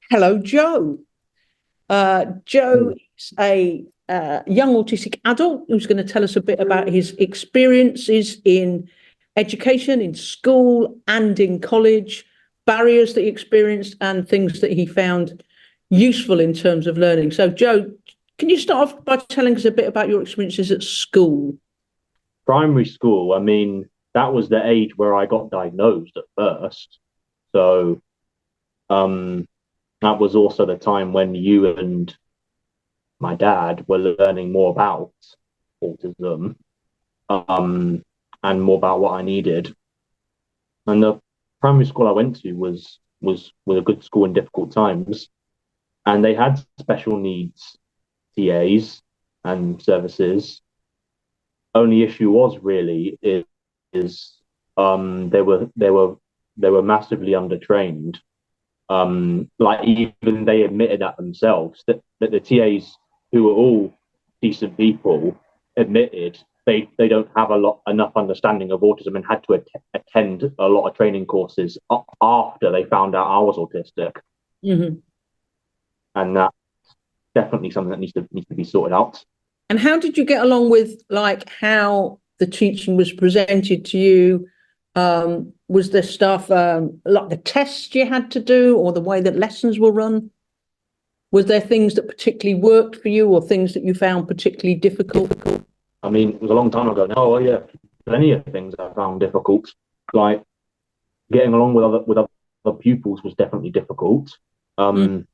Hello, Joe. Joe is a young autistic adult who's going to tell us a bit about his experiences in education, in school, and in college, barriers that he experienced, and things that he found useful in terms of learning. So, Joe, can you start off by telling us a bit about your experiences at school? Primary school, that was the age where I got diagnosed at first. So um, that was also the time when you and my dad were learning more about autism, um, and more about what I needed. And the primary school I went to was a good school in difficult times, and they had special needs TAs and services. Only issue was really is they were massively undertrained. Like even they admitted that themselves that the TAs who were all decent people admitted they don't have a lot enough understanding of autism and had to attend a lot of training courses after they found out I was autistic, Mhm. and that's definitely something that needs to be sorted out. And how did you get along with like how the teaching was presented to you? Was there stuff like the tests you had to do or the way that lessons were run? Was there things that particularly worked for you or things that you found particularly difficult? It was a long time ago now. Oh yeah, plenty of things I found difficult. Like getting along with other pupils was definitely difficult. Mm. Um,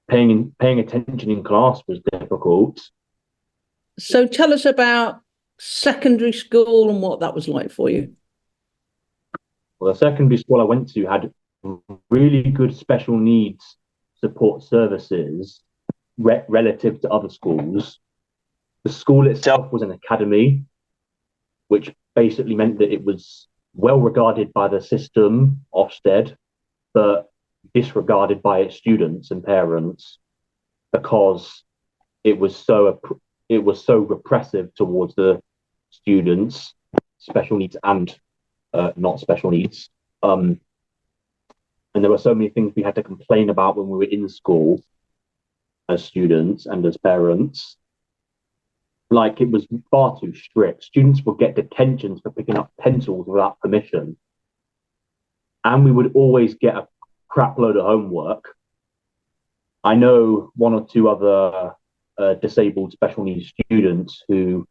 paying attention in class was difficult. So tell us about secondary school and what that was like for you. Well, the secondary school I went to had really good special needs support services relative to other schools. The school itself was an academy, which basically meant that it was well regarded by the system, Ofsted, but disregarded by its students and parents because it was so it was so repressive towards the students, special needs and not special needs. And there were so many things we had to complain about when we were in school as students and as parents. Like it was far too strict. Students would get detentions for picking up pencils without permission, and we would always get a crap load of homework. I know one or two other disabled special needs students who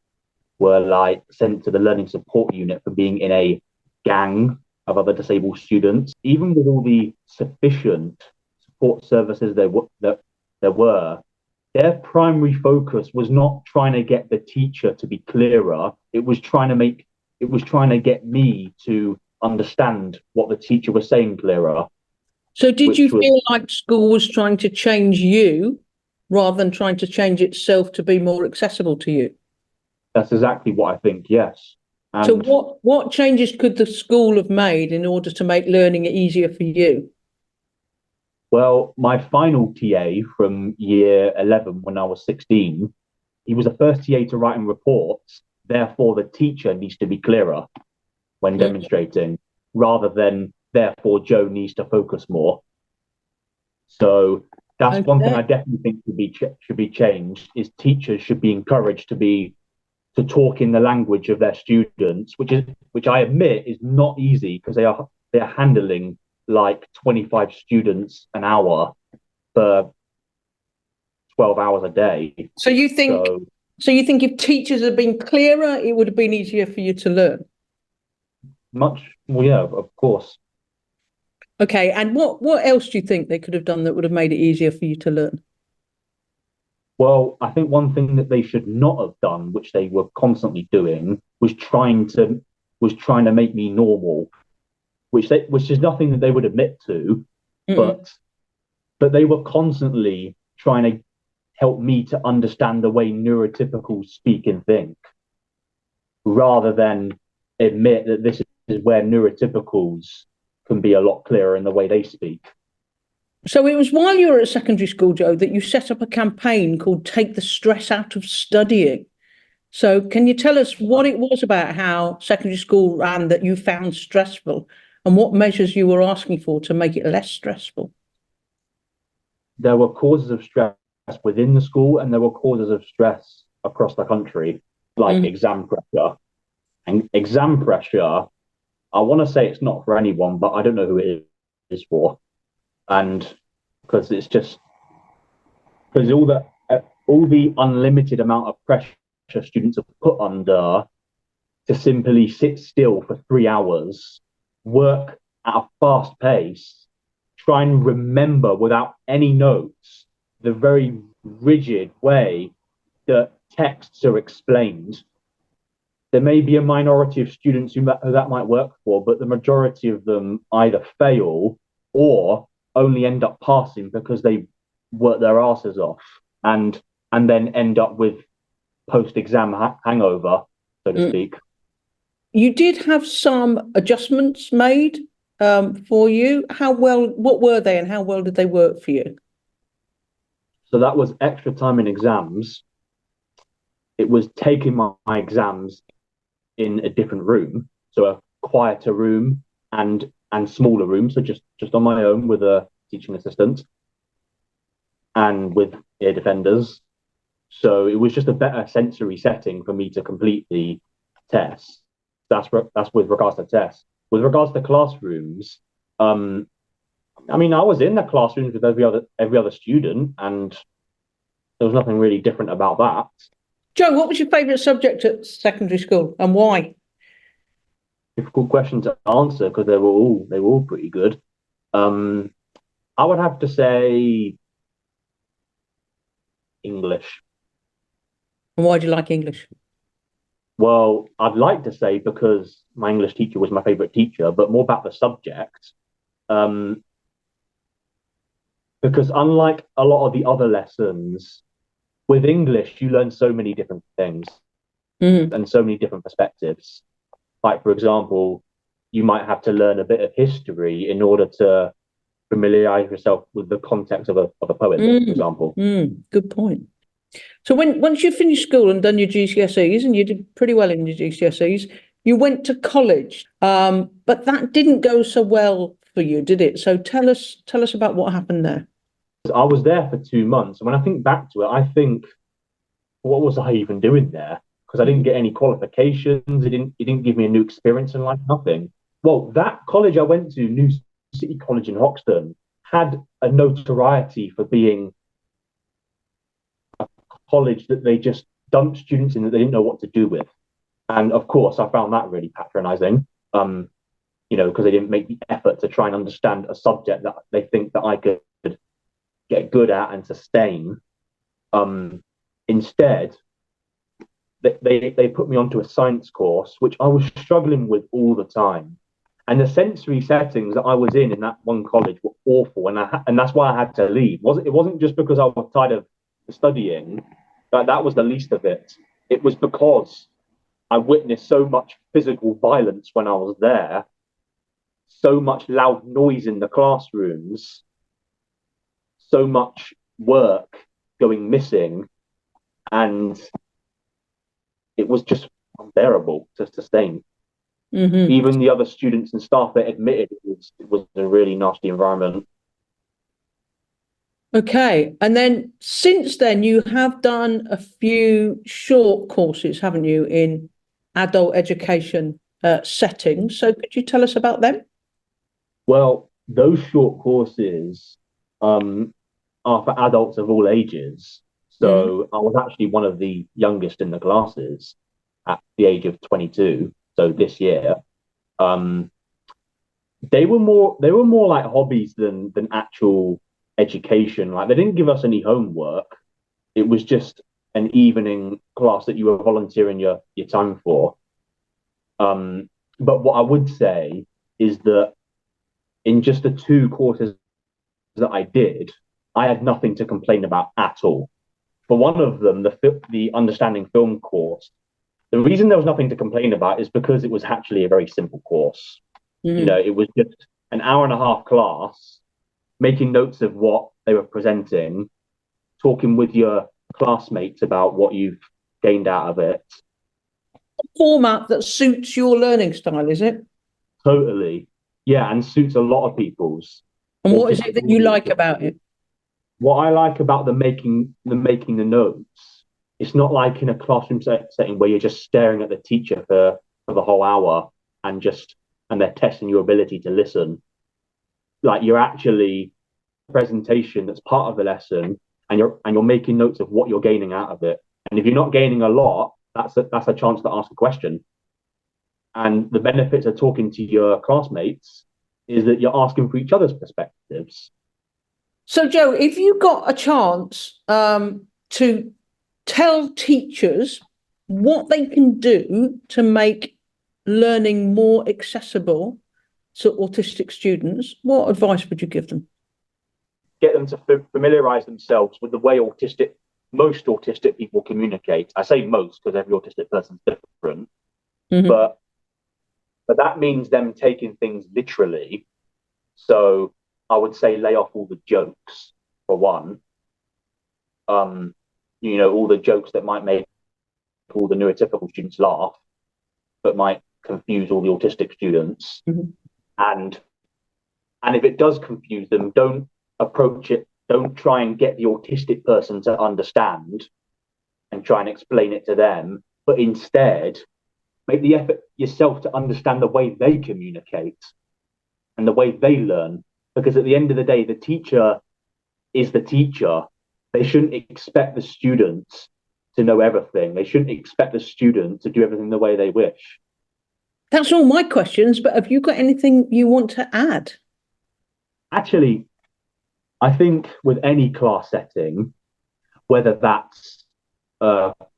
were like sent to the learning support unit for being in a gang of other disabled students. Even with all the sufficient support services there were, their primary focus was not trying to get the teacher to be clearer. It was trying to get me to understand what the teacher was saying clearer, So did you which was feel like school was trying to change you rather than trying to change itself to be more accessible to you? that's exactly what I think, yes. So And what changes could the school have made in order to make learning easier for you? well, my final TA from year 11 when I was 16, he was the first TA to write in reports. Therefore, the teacher needs to be clearer when Mm. demonstrating, rather than therefore Joe needs to focus more. So that's one thing Okay. I definitely think should be changed. Is teachers should be encouraged to talk in the language of their students, which I admit is not easy because they're handling like 25 students an hour for 12 hours a day. So you think So so you think if teachers had been clearer, it would have been easier for you to learn? well, yeah, of course. Okay, and what else do you think they could have done that would have made it easier for you to learn? Well, I think one thing that they should not have done, which they were constantly doing, was trying to make me normal, which is nothing that they would admit to, Mm-mm. but they were constantly trying to help me to understand the way neurotypicals speak and think, rather than admit that this is where neurotypicals can be a lot clearer in the way they speak. So it was while you were at secondary school, Joe, that you set up a campaign called Take the Stress Out of Studying. So can you tell us what it was about how secondary school ran that you found stressful and what measures you were asking for to make it less stressful? there were causes of stress within the school and there were causes of stress across the country, like Mm. exam pressure. And exam pressure, I want to say it's not for anyone, but I don't know who it is for. And because it's just because all the unlimited amount of pressure students are put under to simply sit still for 3 hours, work at a fast pace, try and remember without any notes the very rigid way that texts are explained. There may be a minority of students who that might work for, but the majority of them either fail or only end up passing because they work their asses off and and then end up with post-exam hangover, so to Mm. speak. You did have some adjustments made for you. What were they and how well did they work for you? So that was extra time in exams. It was taking my exams in a different room, so a quieter room and smaller room, so just on my own with a teaching assistant and with ear defenders. So it was just a better sensory setting for me to complete the test. That's with regards to tests. With regards to classrooms, um, I mean, I was in the classrooms with every other student, and there was nothing really different about that. Joe, what was your favourite subject at secondary school and why? Difficult question to answer because they were all pretty good. Um, I would have to say English. And why do you like English? Well, I'd like to say because my English teacher was my favorite teacher, but more about the subject. Um, because unlike a lot of the other lessons, with English, you learn so many different things Mm. and so many different perspectives. Like, for example, you might have to learn a bit of history in order to familiarize yourself with the context of a poem, for Mm. example. Mm. Good point. So once you finished school and done your GCSEs, and you did pretty well in your GCSEs, you went to college. But that didn't go so well for you, did it? So tell us about what happened there. I was there for 2 months. And when I think back to it, I think, what was I even doing there? Because I didn't Mm. get any qualifications. It didn't give me a new experience in life, nothing. Well, that college I went to, New City College in Hoxton, had a notoriety for being a college that they just dumped students in that they didn't know what to do with. And of course, I found that really patronizing. Because they didn't make the effort to try and understand a subject that they think that I could get good at and sustain. Instead, they put me onto a science course, which I was struggling with all the time. And the sensory settings that I was in that one college were awful, and that's why I had to leave. It wasn't just because I was tired of studying. That was the least of it. It was because I witnessed so much physical violence when I was there, so much loud noise in the classrooms, so much work going missing, and it was just unbearable to sustain. Hmm. Even the other students and staff that admitted it was a really nasty environment. Okay. And then since then, you have done a few short courses, haven't you, in adult education settings. So could you tell us about them? Well, those short courses um, are for adults of all ages. Mm. So I was actually one of the youngest in the classes at the age of 22. So this year, um, they were more like hobbies than actual education. Like they didn't give us any homework. It was just an evening class that you were volunteering your time for. But what I would say is that in just the two courses that I did, I had nothing to complain about at all. For one of them, the understanding film course, the reason there was nothing to complain about is because it was actually a very simple course. Mm. It was just an hour and a half class, making notes of what they were presenting, talking with your classmates about what you've gained out of it. Format that suits your learning style, is it? Totally. Yeah, and suits a lot of people's And what is it autistic that you like audience. about it? what I like about the notes, it's not like in a classroom setting where you're just staring at the teacher for the whole hour and they're testing your ability to listen. Like you're actually presentation that's part of the lesson, and you're making notes of what you're gaining out of it. And if you're not gaining a lot, that's a chance to ask a question. And the benefits of talking to your classmates is that you're asking for each other's perspectives. So, Joe, if you got a chance to tell teachers what they can do to make learning more accessible to autistic students, what advice would you give them? Get them to familiarize themselves with the way most autistic people communicate. I say most because every autistic person's different, Mm-hmm. but that means them taking things literally. So I would say lay off all the jokes for one. All the jokes that might make all the neurotypical students laugh, but might confuse all the autistic students. Mm-hmm. And if it does confuse them, don't approach it. Don't try and get the autistic person to understand and try and explain it to them, but instead make the effort yourself to understand the way they communicate and the way they learn. Because at the end of the day, the teacher is the teacher. They shouldn't expect the students to know everything. They shouldn't expect the student to do everything the way they wish. That's all my questions, but have you got anything you want to add? Actually, I think with any class setting, whether that's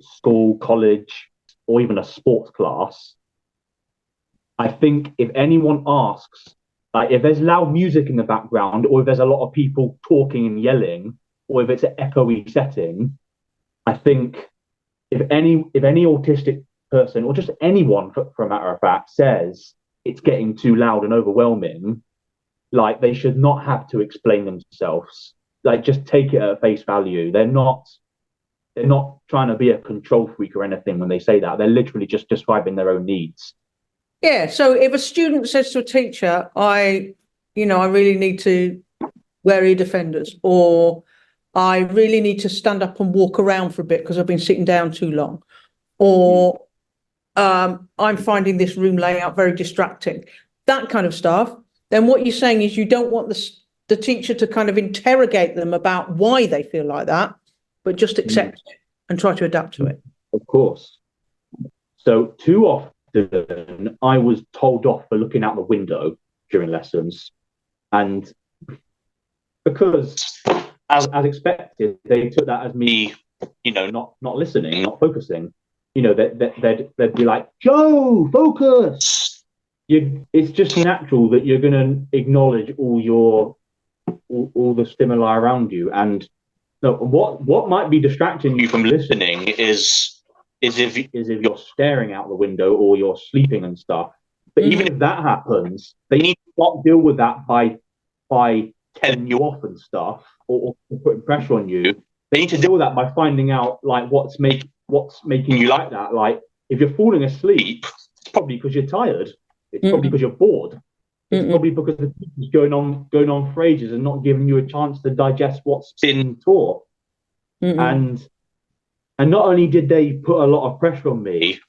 school, college, or even a sports class, I think if anyone asks, like if there's loud music in the background, or if there's a lot of people talking and yelling, or if it's an echoey setting, I think if any autistic person, or just anyone for a matter of fact, says it's getting too loud and overwhelming, like they should not have to explain themselves. Like just take it at face value. They're not trying to be a control freak or anything when they say that. They're literally just describing their own needs. Yeah. So if a student says to a teacher, I really need to wear ear defenders, or I really need to stand up and walk around for a bit because I've been sitting down too long, or I'm finding this room layout very distracting, that kind of stuff, then what you're saying is you don't want the teacher to kind of interrogate them about why they feel like that, but just accept it and try to adapt to it. Of course. So too often I was told off for looking out the window during lessons, and because as expected, they took that as me, not listening, not focusing. They'd be like, "Joe, focus." It's just natural that you're going to acknowledge all the stimuli around you, and no, what might be distracting you from listening is if you're staring out the window or you're sleeping and stuff. But even if that happens, they need to not deal with that by telling you off and stuff, or putting pressure on you. They need to deal with that by finding out like what's making you like that. Like if you're falling asleep, it's probably because you're tired. It's probably because you're bored. It's probably because the teacher's going on for ages and not giving you a chance to digest what's been taught. And not only did they put a lot of pressure on me,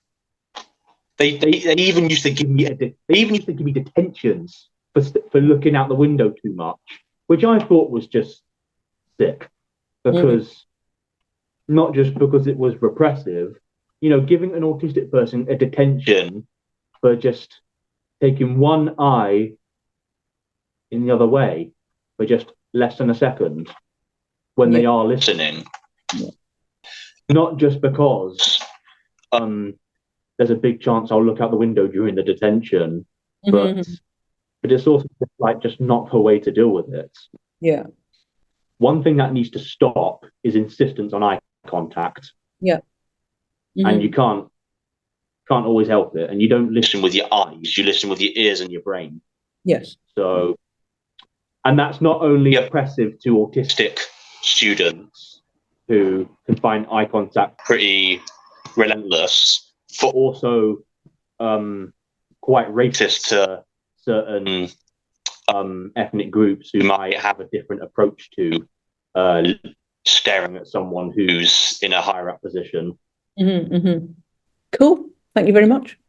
they even used to give me detentions for looking out the window too much, which I thought was just sick. Because not just because it was repressive, giving an autistic person a detention for just taking one eye in the other way for just less than a second when they are listening. Not just because there's a big chance I'll look out the window during the detention, but it's also just not the way to deal with it. Yeah. One thing that needs to stop is insistence on eye contact. Yeah. And you can't always help it. And you don't listen with your eyes, you listen with your ears and your brain. Yes. So, and that's not only oppressive to autistic students who can find eye contact pretty relentless, but also quite racist to certain ethnic groups who might have a different approach to staring at someone who's in a higher up position. Mm-hmm, mm-hmm. Cool. Thank you very much.